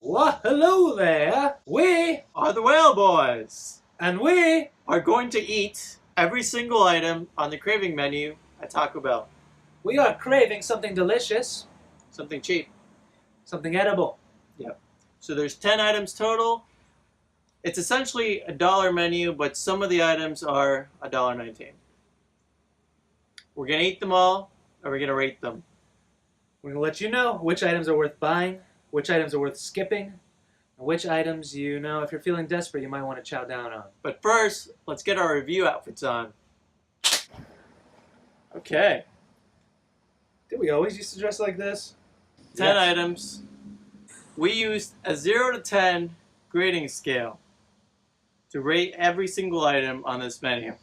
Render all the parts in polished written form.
Well, hello there. We are the Whale Boys, and we are going to eat every single item on the craving menu at Taco Bell. we are craving something delicious, Something cheap. something edible. Yep. So there's 10 items total. It's essentially a dollar menu, but some of the items are $1.19. We're going to eat them all, and we're going to rate them. We're going to let you know which items are worth buying, which items are worth skipping, and which items, if you're feeling desperate, you might want to chow down on. But first, let's get our review outfits on. Okay. Did we always used to dress like this? 10 items. We used a 0 to 10 grading scale to rate every single item on this menu.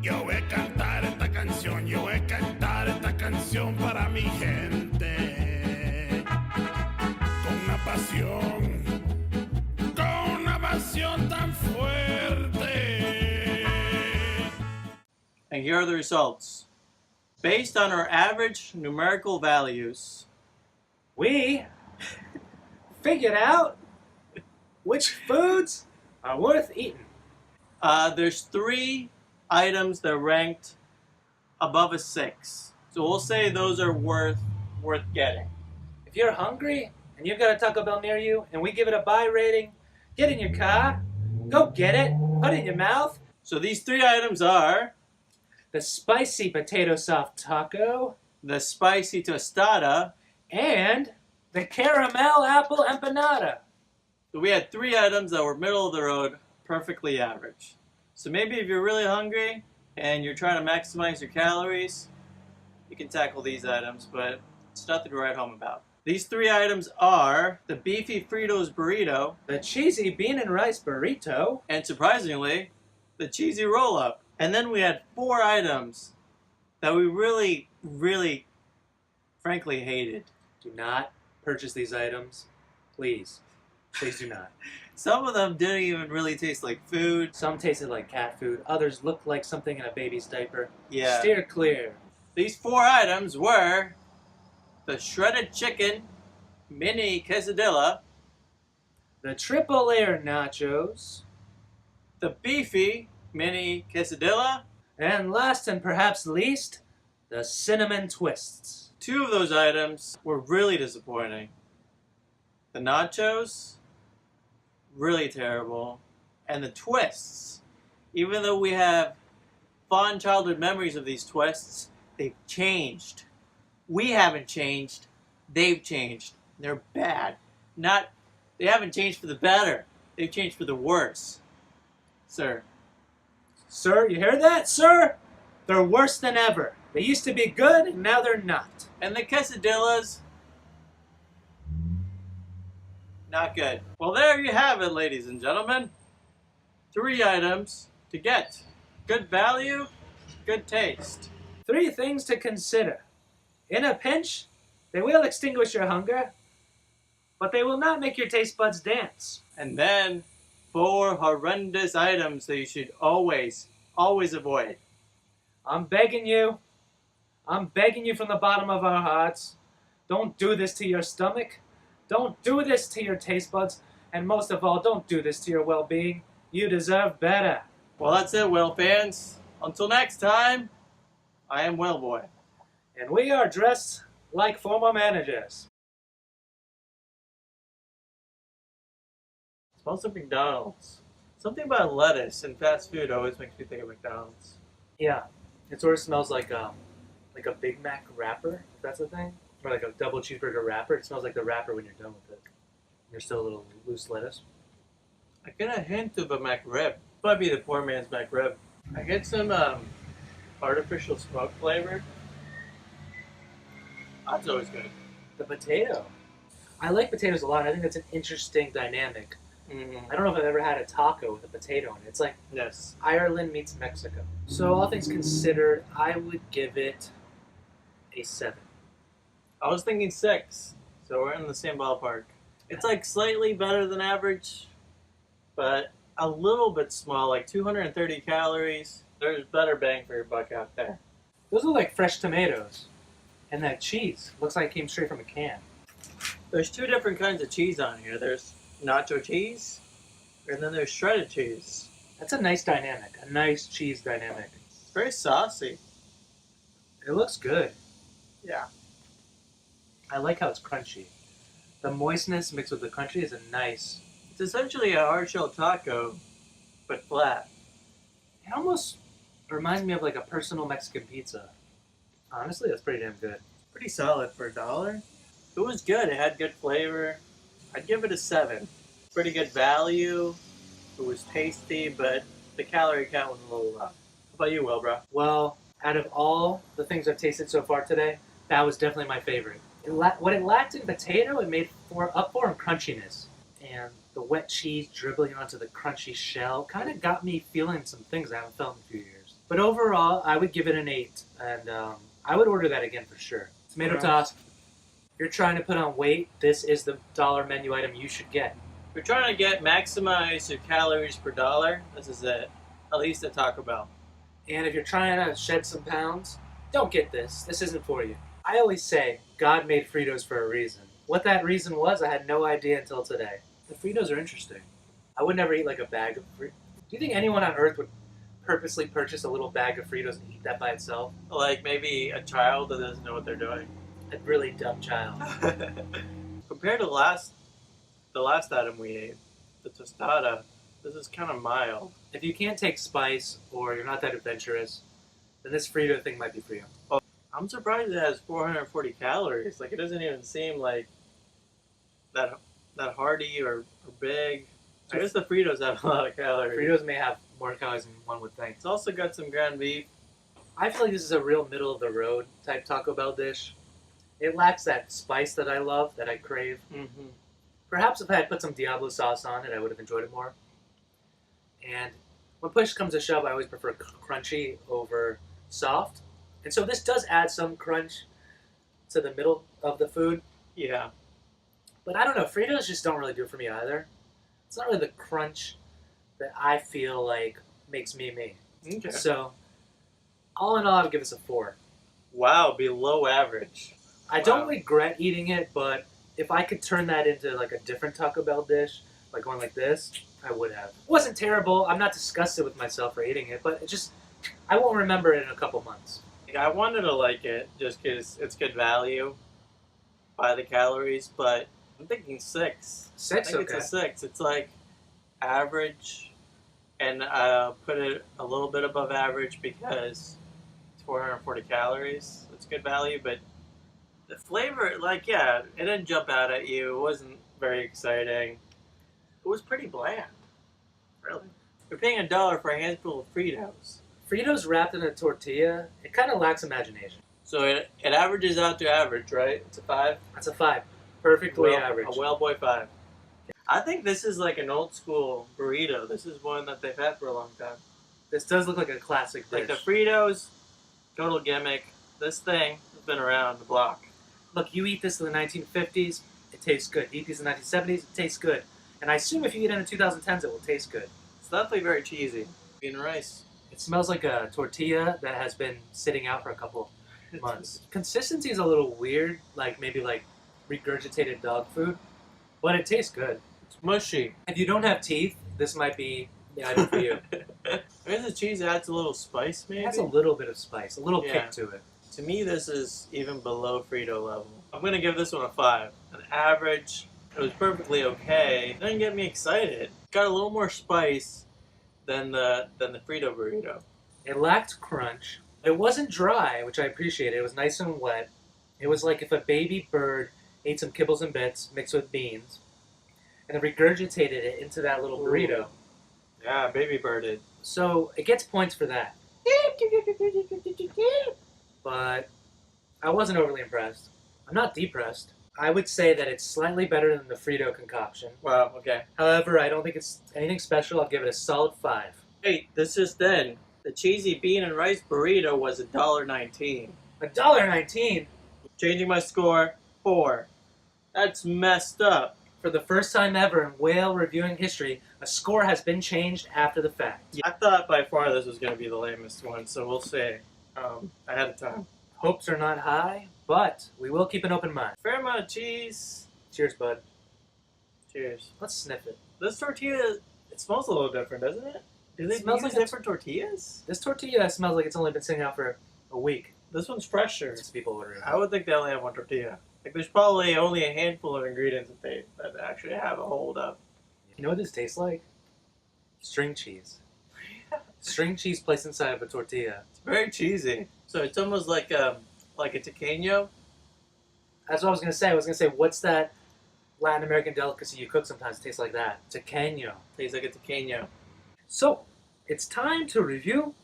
Yo voy a cantar esta canción para mi gente. Con una pasión tan fuerte. And here are the results. Based on our average numerical values, We figured out which foods are worth eating. there's 3 items that ranked above a 6. So we'll say those are worth getting. If you're hungry and you've got a Taco Bell near you and we give it a buy rating, get in your car, go get it, put it in your mouth. So these 3 items are The spicy potato soft taco the spicy tostada. and the caramel apple empanada. So we had 3 items that were middle of the road, perfectly average. So maybe if you're really hungry and you're trying to maximize your calories, you can tackle these items, but it's nothing to write home about. These 3 items are the beefy Fritos burrito, The cheesy bean and rice burrito. and surprisingly, the cheesy roll-up. And then we had 4 items that we really, frankly hated. Do not purchase these items. Please. Please do not. Some of them didn't even really taste like food. Some tasted like cat food. Others looked like something in a baby's diaper. Yeah. Steer clear. These 4 items were the shredded chicken mini quesadilla, The triple layer nachos. the beefy mini quesadilla. And last and perhaps least, the cinnamon twists. 2 of those items were really disappointing. The nachos, really terrible. And the twists, even though we have fond childhood memories of these twists, they've changed. We haven't changed, they've changed. They're bad. They haven't changed for the better, they've changed for the worse. Sir. Sir, you hear that, sir? They're worse than ever. They used to be good, and now they're not. And the quesadillas, not good. Well, there you have it, ladies and gentlemen. 3 items to get. Good value, good taste. 3 things to consider. In a pinch, they will extinguish your hunger, but they will not make your taste buds dance. And then 4 horrendous items that you should always avoid. I'm begging you from the bottom of our hearts, don't do this to your stomach. Don't do this to your taste buds. And most of all, don't do this to your well-being. You deserve better. Well, that's it, Whale fans. Until next time, I am Whale Boy. And we are dressed like former managers. Smells like McDonald's. Something about lettuce and fast food always makes me think of McDonald's. Yeah, it sort of smells like a Big Mac wrapper, if that's a thing. Or like a double cheeseburger wrapper. It smells like the wrapper when you're done with it. There's still a little loose lettuce. I get a hint of a McRib. Might be the poor man's McRib. I get some artificial smoke flavor. That's always good. The potato. I like potatoes a lot. I think that's an interesting dynamic. I don't know if I've ever had a taco with a potato in it. It's like Yes. Ireland meets Mexico. So all things considered, I would give it a 7. I was thinking 6. So we're in the same ballpark. It's like slightly better than average, but a little bit small, like 230 calories. There's better bang for your buck out there. Those look like fresh tomatoes. And that cheese looks like it came straight from a can. There's two different kinds of cheese on here. There's nacho cheese, and then there's shredded cheese. That's a nice dynamic, a nice cheese dynamic. It's very saucy. It looks good. Yeah. I like how it's crunchy. The moistness mixed with the crunchy is a nice. It's essentially a hard shell taco, but flat. It almost reminds me of like a personal Mexican pizza. Honestly, that's pretty damn good. Pretty solid for $1. It was good. It had good flavor. I'd give it a 7. Pretty good value. It was tasty, but the calorie count was a little low. How about you, Will, bro? Well, out of all the things I've tasted so far today, that was definitely my favorite. What it lacked in potato, it made up for in crunchiness. And the wet cheese dribbling onto the crunchy shell kind of got me feeling some things I haven't felt in a few years. But overall, I would give it an 8. And I would order that again for sure. Tomato toss. If you're trying to put on weight, this is the dollar menu item you should get. If you're trying to maximize your calories per dollar, this is it. At least at Taco Bell. And if you're trying to shed some pounds, don't get this. This isn't for you. I always say, God made Fritos for a reason. What that reason was, I had no idea until today. The Fritos are interesting. I would never eat like a bag of Fritos. Do you think anyone on earth would purposely purchase a little bag of Fritos and eat that by itself? Like maybe a child that doesn't know what they're doing. A really dumb child. Compared to the last item we ate, the tostada, this is kind of mild. If you can't take spice or you're not that adventurous, then this Frito thing might be for you. I'm surprised it has 440 calories. Like, it doesn't even seem like that hearty or big. I guess the Fritos have a lot of calories. Fritos may have more calories than one would think. It's also got some ground beef. I feel like this is a real middle-of-the-road type Taco Bell dish. It lacks that spice that I love, that I crave. Mm-hmm. Perhaps if I had put some Diablo sauce on it, I would have enjoyed it more. And when push comes to shove, I always prefer crunchy over soft. And so this does add some crunch to the middle of the food. Yeah. But I don't know, Fritos just don't really do it for me either. It's not really the crunch that I feel like makes me me. Okay. So, all in all, I would give this a 4. Wow, below average. I don't regret eating it, but if I could turn that into like a different Taco Bell dish, like going like this, I would have. It wasn't terrible. I'm not disgusted with myself for eating it, but it just, I won't remember it in a couple months. I wanted to like it just because it's good value by the calories, but I'm thinking 6. 6, I think okay. it's a 6. It's like average, and put it a little bit above average because it's 440 calories. It's good value, but the flavor, like, yeah, it didn't jump out at you. It wasn't very exciting. It was pretty bland, really. You're paying $1 for a handful of Fritos. Fritos wrapped in a tortilla, it kind of lacks imagination. So it averages out to average, right? It's a 5? That's a 5. Perfectly average. A well boy 5. I think this is like an old school burrito. This is one that they've had for a long time. This does look like a classic dish. Like the Fritos, total gimmick. This thing has been around the block. Look, you eat this in the 1950s, it tastes good. You eat these in the 1970s, it tastes good. And I assume if you eat it in the 2010s, it will taste good. It's definitely very cheesy. Bean and rice. It smells like a tortilla that has been sitting out for a couple months. Consistency is a little weird, like maybe like regurgitated dog food, but it tastes good. It's mushy. If you don't have teeth, this might be the item for you. I guess the cheese adds a little spice, maybe? It has a little bit of spice, a little Yeah. kick to it. To me, this is even below Frito level. I'm going to give this one a 5. An average. It was perfectly okay. It didn't get me excited. Got a little more spice than the Frito burrito. It lacked crunch. It wasn't dry, which I appreciated. It was nice and wet. It was like if a baby bird ate some kibbles and bits mixed with beans and then regurgitated it into that little burrito. Yeah, baby birded. So it gets points for that. But I wasn't overly impressed. I'm not depressed. I would say that it's slightly better than the Frito concoction. Wow, okay. However, I don't think it's anything special. I'll give it a solid 5. Hey, this is then. The cheesy bean and rice burrito was $1.19. $1.19? Changing my score, 4. That's messed up. For the first time ever in whale reviewing history, a score has been changed after the fact. I thought by far this was going to be the lamest one, so we'll see ahead of time. Hopes are not high, but we will keep an open mind. Fair amount of cheese. Cheers, bud. Cheers. Let's sniff it. This tortilla, it smells a little different, doesn't it? Do they smells use like different tortillas? This tortilla smells like it's only been sitting out for a week. This one's fresher. Since people order it. I would think they only have one tortilla. Like, there's probably only a handful of ingredients that actually have a hold up. You know what this tastes like? String cheese. String cheese placed inside of a tortilla. It's very cheesy. So it's almost like a tequeño. That's what I was gonna say. I was gonna say, what's that Latin American delicacy you cook sometimes? It tastes like that. Tequeño. Tastes like a tequeño. So, it's time to review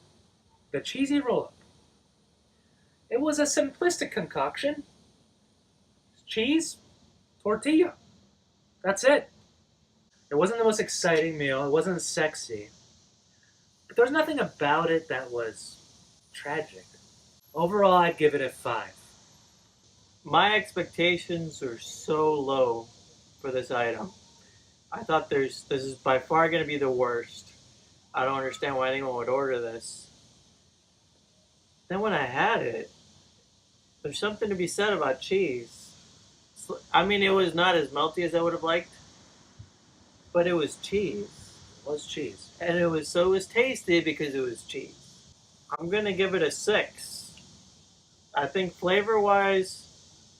the cheesy roll-up. It was a simplistic concoction. Cheese, tortilla. That's it. It wasn't the most exciting meal. It wasn't sexy. But there's nothing about it that was tragic. Overall, I'd give it a 5. My expectations are so low for this item. I thought this is by far going to be the worst. I don't understand why anyone would order this. Then when I had it, there's something to be said about cheese. I mean, it was not as melty as I would have liked, but it was cheese. It was cheese. And it was tasty because it was cheese. I'm going to give it a 6. I think flavor-wise,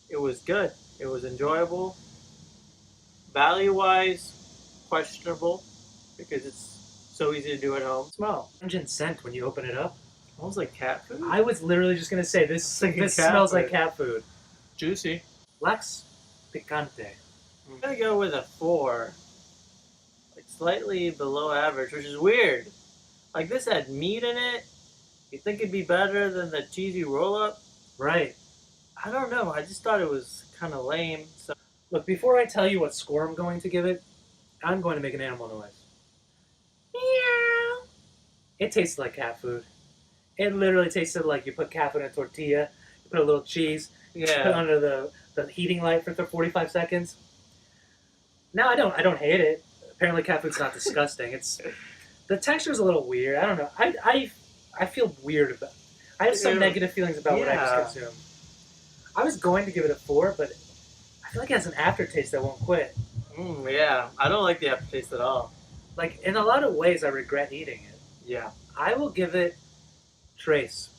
it was good. It was enjoyable. Value-wise, questionable because it's so easy to do at home. Smell. Pungent scent when you open it up. Smells like cat food. I was literally just gonna say this smells like cat food. Juicy. Lax picante. I'm gonna go with a 4. Like slightly below average, which is weird. Like this had meat in it. You think it'd be better than the cheesy roll-up? Right. I don't know. I just thought it was kind of lame. So. Look, before I tell you what score I'm going to give it, I'm going to make an animal noise. Meow. It tasted like cat food. It literally tasted like you put cat food in a tortilla, you put a little cheese, you put it under the heating light for 45 seconds. Now I don't hate it. Apparently cat food's not disgusting. It's the texture's a little weird. I don't know. I feel weird about. I have some negative feelings about what I just consumed. I was going to give it a 4, but I feel like it has an aftertaste that won't quit. Yeah, I don't like the aftertaste at all. Like in a lot of ways, I regret eating it. Yeah. I will give it Trace.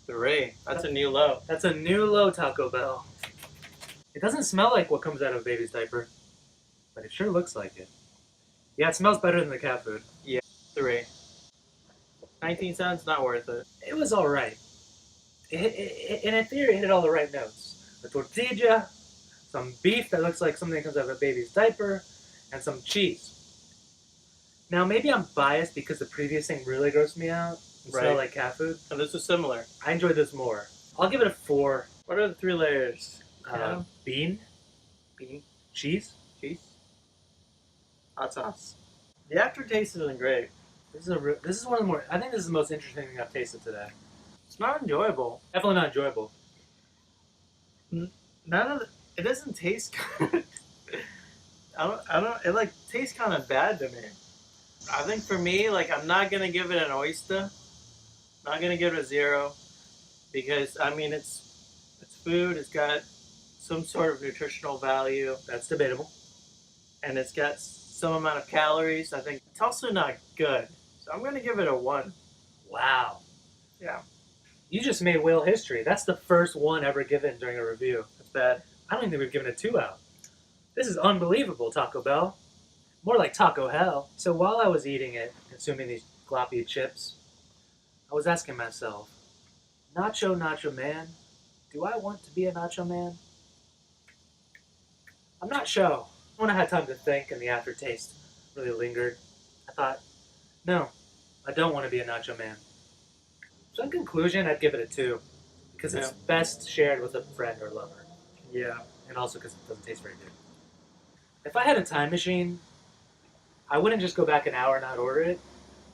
3. That's a new low. That's a new low, Taco Bell. It doesn't smell like what comes out of a baby's diaper, but it sure looks like it. Yeah, it smells better than the cat food. Yeah, 3. 19 cents, not worth it. It was all right. In theory, it hit all the right notes. The tortilla, some beef that looks like something that comes out of a baby's diaper, and some cheese. Now, maybe I'm biased because the previous thing really grossed me out. It smelled like cat food. And this was similar. I enjoyed this more. I'll give it a 4. What are the 3 layers? Bean, cheese, hot sauce. The aftertaste isn't great. This is one of the more. I think this is the most interesting thing I've tasted today. It's not enjoyable. Definitely not enjoyable. It doesn't taste good. It like tastes kind of bad to me. I think for me, like I'm not gonna give it an oyster. Not gonna give it a 0 because I mean it's food. It's got some sort of nutritional value. That's debatable. And it's got some amount of calories. I think it's also not good. So I'm gonna give it a 1. Wow. Yeah. You just made whale history. That's the first one ever given during a review. That's bad. I don't even think we've given a 2 out. This is unbelievable, Taco Bell. More like Taco Hell. So while I was eating it, consuming these gloppy chips, I was asking myself, Nacho Man, do I want to be a Nacho Man? I'm not sure. When I had time to think and the aftertaste really lingered, I thought, no, I don't want to be a Nacho Man. So in conclusion, I'd give it a 2. Because it's best shared with a friend or lover. Yeah. And also because it doesn't taste very good. If I had a time machine, I wouldn't just go back an hour and not order it.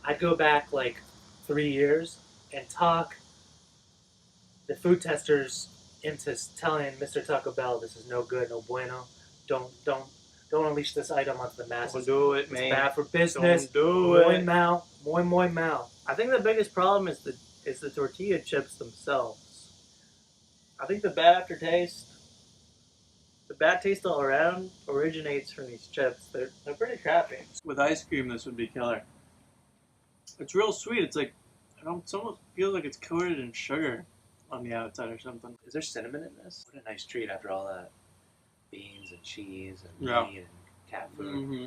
I'd go back like 3 years and talk the food testers into telling Mr. Taco Bell this is no good, no bueno. Don't unleash this item onto the masses. Don't do it, It's man. bad for business. Don't do Moi it. Mao. Moi moi Mao. I think the biggest problem is the tortilla chips themselves. I think the bad taste all around originates from these chips. They're pretty crappy. With ice cream, this would be killer. It's real sweet. It's like it almost feels like it's coated in sugar on the outside or something. Is there cinnamon in this? What a nice treat after all that beans and cheese and Yeah. meat and cat food. Mm-hmm.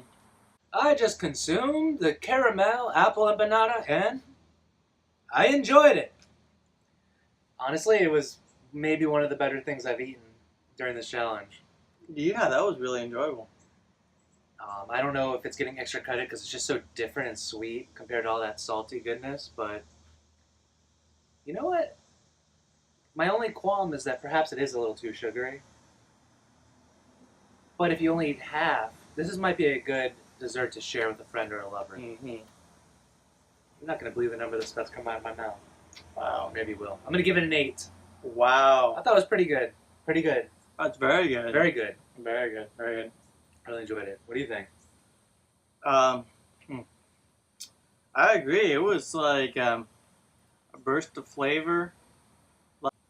I just consumed the caramel apple empanada and I enjoyed it. Honestly, it was maybe one of the better things I've eaten during this challenge. Yeah, that was really enjoyable. I don't know if it's getting extra credit because it's just so different and sweet compared to all that salty goodness, but you know what? My only qualm is that perhaps it is a little too sugary. But if you only eat half, might be a good dessert to share with a friend or a lover. Mm-hmm. You're not going to believe the number of this stuff's come out of my mouth. Wow. Maybe will. I'm going to give it an 8. I Wow. thought it was pretty good. Pretty good. That's very good. Very good. Very good. Very good. I really enjoyed it. What do you think? I agree. It was like a burst of flavor,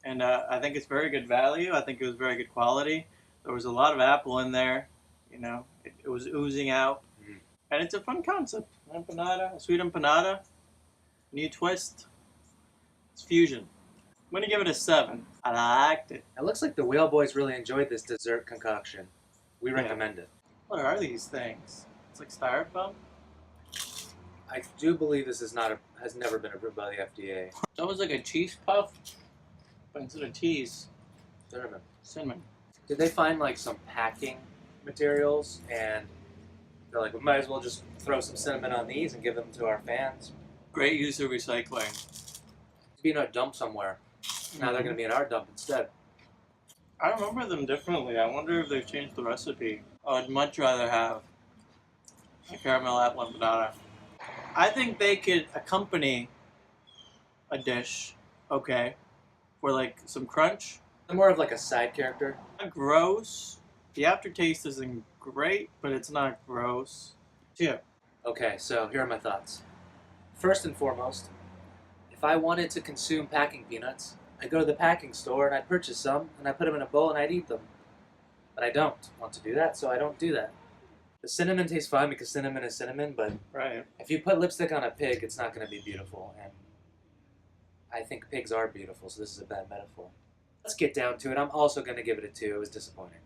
and I think it's very good value. I think it was very good quality. There was a lot of apple in there. You know, it was oozing out, and it's a fun concept. An empanada, a sweet empanada, new twist. It's fusion. I'm gonna give it a 7. I liked it. It looks like the Whale Boys really enjoyed this dessert concoction. We recommend it. What are these things? It's like styrofoam. I do believe this has never been approved by the FDA. That was like a cheese puff, but instead of cheese, cinnamon. Did they find like some packing materials and they're like, we might as well just throw some cinnamon on these and give them to our fans? Great use of recycling. To be in a dump somewhere. Now they're going to be in our dump instead. I remember them differently. I wonder if they've changed the recipe. I'd much rather have a caramel apple empanada. I think they could accompany a dish, okay, for like some crunch. I'm more of like a side character. Not gross. The aftertaste isn't great, but it's not gross. Yeah. Okay, so here are my thoughts. First and foremost, if I wanted to consume packing peanuts, I'd go to the packing store and I'd purchase some and I'd put them in a bowl and I'd eat them. But I don't want to do that, so I don't do that. The cinnamon tastes fine because cinnamon is cinnamon, but Right. if you put lipstick on a pig, it's not going to be beautiful. And I think pigs are beautiful, so this is a bad metaphor. Let's get down to it. I'm also going to give it a 2. It was disappointing.